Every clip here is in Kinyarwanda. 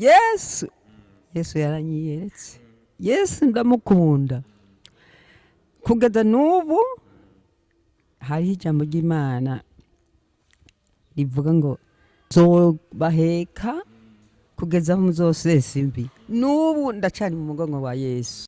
yesu yesu yaranyiyeretse yesu ndamukunda kugeza n'ubu hariho ijambo ry'Imana rivuga ngo zobaheka kugeza aho muzosesa imvi. N'ubu ndacari mu mugongo wa Yesu.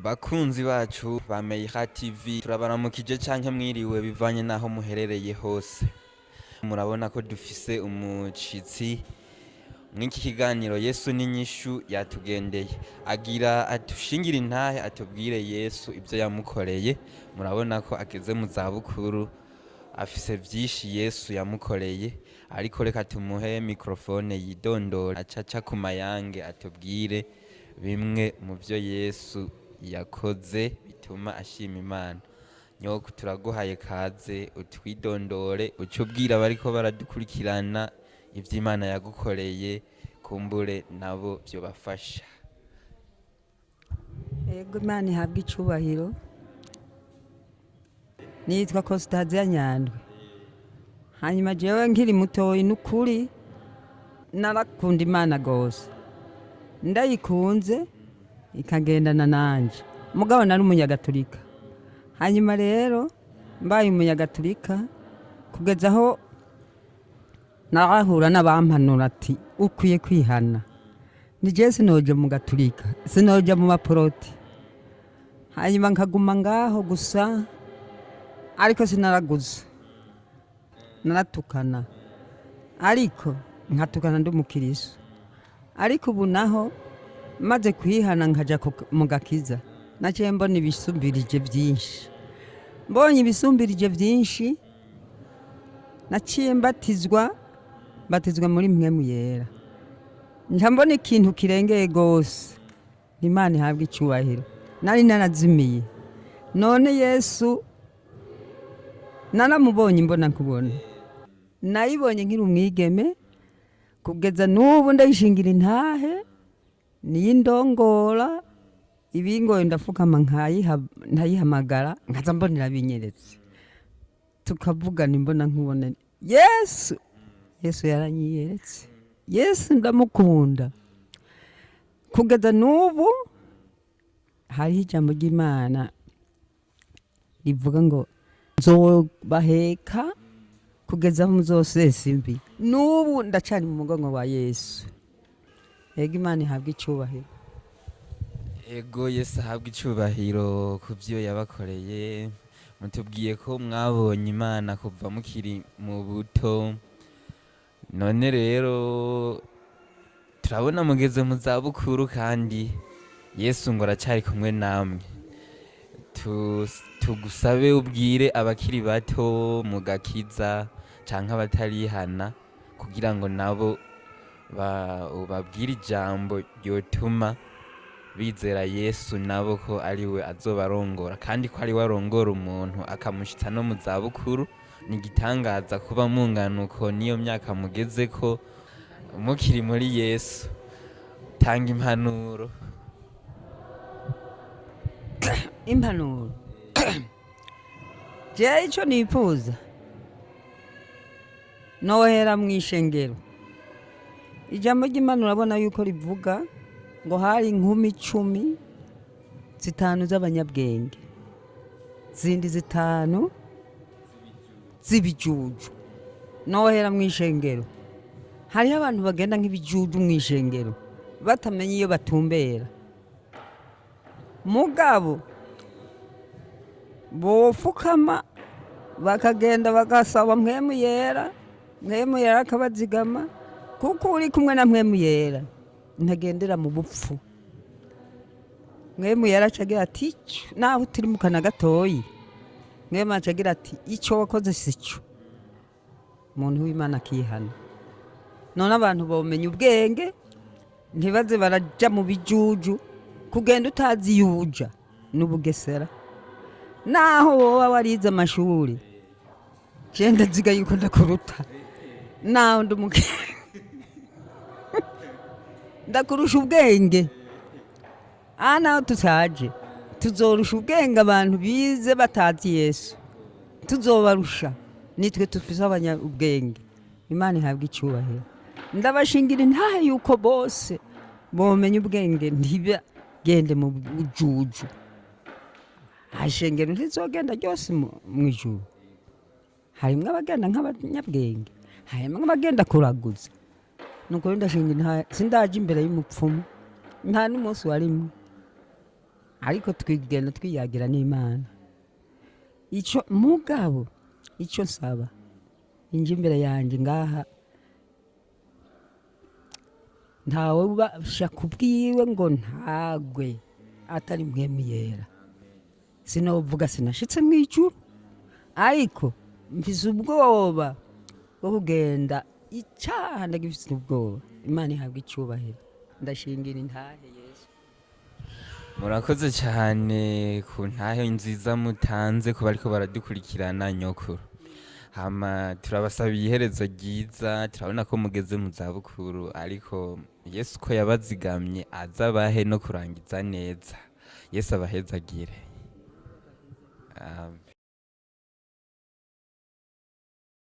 Bakunzi bacu ba MEIRRA Tv turabaramukije canke mwiriwe bivanye naho muherereye hose. Murabona ko dufise umucitsi mw'iki kiganiro Yesu n'inyishu yatugendeye. Agira adushingira intahe atubwire Yesu ivyo yamukoreye. Murabona ko ageze mu zabukuru afise vyinshi Yesu yamukoreye, ariko reka tumuhe mikrofone yidondora acaca ku mayange atubwire bimwe mu vyo Yesu yakoze bituma ashima Imana. Nyoko turaguhaye kaze utwidondore ucubwira bariko baradukurikirana ivy'Imana yagukoreye, kumbure nabo byo bafasha. Yego Imana ihabwa icubahiro. Nitwa Constance Nyandwi. Hanyuma jewe nkiri mutoyi n'ukuri narakunda Imana gose. Ndayikunze ikagendana nanje. Mugabo nari umunyagatolika. Hanyuma rero mbaye umunyagatolika kugeza aho narahura n'abampanura ati ukwiye kwihana. Nije sinoje mu gatolika, sinoje mu maporoti. Hanyuma nkaguma ngaho gusa, ariko sinaraguza. Naratukana. Ariko nkatukana ndi umukiristo. Ariko ubu naho maze kwihana nkaja mu gakiza, naciye mbona ibisumbirije byinshi. Mbonye ibisumbirije byinshi, naciye mbatizwa muri mpwemu yera. Njambona ikintu kirengeye gose. Imana ihabwa icubahiro. Nari narazimiye. None Yesu naramubonye mbona kubona. Nayibonye nkiri umwigeme kugeza n'ubu ndayishingira intahe. Niyindongora ibingoye ndafukama nkayihamagara nkaza mbonera binyeretse. Tukavugana imbona nkubona Yesu Yesu yaranyiyeretse. Yesu ndamukunda. Kugeza n'ubu hariho ijambo ry'Imana rivuga ngo nzobaheka kugeza aho muzosesa imvi. N'ubu ndacari mu mugongo wa Yesu. Ego Imana ihabwa icubahiro. Ego Yesu ahabwa icubahiro ku vyo yabakoreye. Mutubwiye ko mwabonye Imana kuva mukiri mu buto. None rero turabona mugeze mu zabukuru kandi Yesu ngo aracari kumwe namwe. Tugusabe ubwire abakiri bato mu gakiza canke abatarihana kugira ngo nabo ubabwire ijambo ryotuma bizera Yesu nabo ko ari we azobarongora, kandi ko ari we arongora umuntu akamushitsa no mu zabukuru. Ni igitangaza kuba munganuko niyo myaka mugeze ko mukiri muri Yesu. Tanga impanuro. Impanuro. Je ico nipfuza nohera mw'ishengero. Ijambo ry'Imana urabona yuko rivuga ngo hari inkumi 10 zitanu z'abanyabwenge, zindi zitanu z'ibijuju. Nohera mw'ishengero. Hariho abantu bagenda nk'ibijuju mw'ishengero batamenye iyo batumbera. Mugabo bofukama bakagenda bagasaba mpwemu yera akabazigama, kuko uri kumwe na mpwemu yera ntagendera mu bupfu. Mpwemu yera acagira ati naho turi mu kana gatoyi, mpwemu acagira ati ico wakoze sico. Umuntu w'Imana akihana. None abantu bomenya ubwenge ntibaze baraja mu bijuju. Kugenda utazi yuja n'ubugesera. Naho wowe warize amashuri genda ziga yuko ndakuruta. Naho ndakurusha ubwenge. naho tutaje tuzorusha ubwenge abantu bize batazi Yesu, tuzobarusha nitwe tufise abanyabwenge. Imana ihabwa icubahiro. Ndabashingira intahe yuko bose bomenya ubwenge ntibagende mu bujuju. Ashengero ntizogenda ryose mu ijuru. Harimwo abagenda nk'abanyabwenge, harimwo abagenda kuraguza. Nuko ndashingira intahe, sindaje imbere y'umupfumu, nta n'umunsi warimwe, ariko twigenda twiyagira n'Imana. Ico mugabo ico nsaba inje imbere yanje ngaha, ntawe ubasha kubwiwe ngo ntagwe atari mpwemu yera. Sinovuga sinashitse mu ijuru, ariko mfise ubwoba bwo kugenda icaha, ndagifise ubwoba. Imana ihabwa icubahiro. Ndashingira intahe Yesu. Murakoze cyane ku ntahe nziza mutanze ku bariko baradukurikirana nyokuru. Hama turabasabiye iherezo ryiza, turabona ko mugeze mu zabukuru, ariko Yesu ko yabazigamye azabahe no kurangiza neza. Yesu abahezagire.